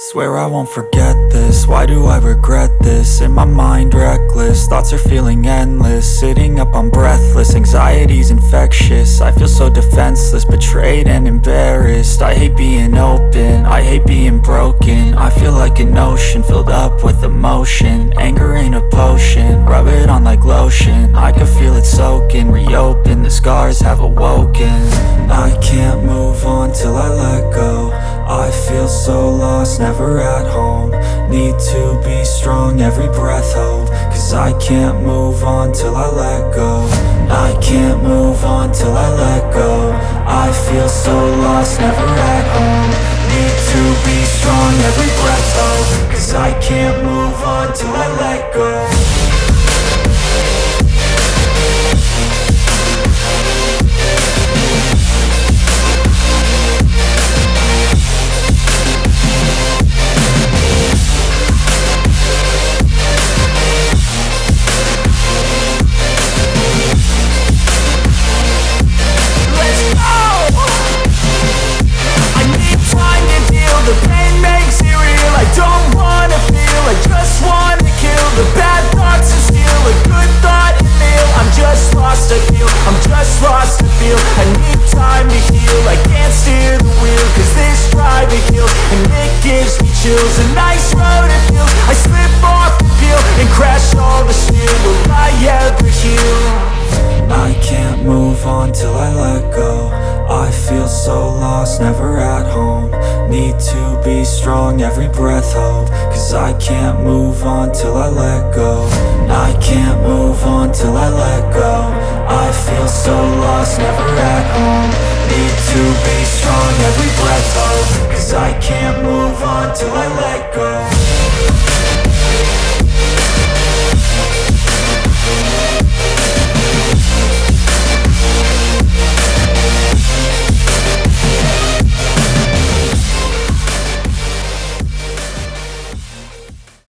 Swear I won't forget this, why do I regret this? In my mind reckless, thoughts are feeling endless. Sitting up I'm breathless, anxiety's infectious. I feel so defenseless, betrayed and embarrassed. I hate being open, I hate being broken. I feel like an ocean filled up with emotion. Anger ain't a potion, rub it on like lotion. I can feel it soaking, reopen, the scars have awoken. I can't move on till I let go. I feel so lost, never at home. Need to be strong, every breath hold. Cause I can't move on till I let go. I can't move on till I let go. I feel so lost, never at home. Need to be strong, every breath hold. Cause I can't move on till I let go. The pain makes it real, I don't wanna feel, I just wanna kill the bad thoughts and steal a good thought and meal. I'm just lost, I feel, I'm just lost, I feel. I need time to heal, I can't steer the wheel. Cause this driving kills, and it gives me chills. A nice road it feels, I slip off the peel and crash all the steel. Will I ever heal? I can't move on till I let go. I feel so lost, never at home. Need to be strong, every breath hold. Cause I can't move on till I let go. I can't move on till I let go. I feel so lost, never at home. Need to be strong, every breath hold. Cause I can't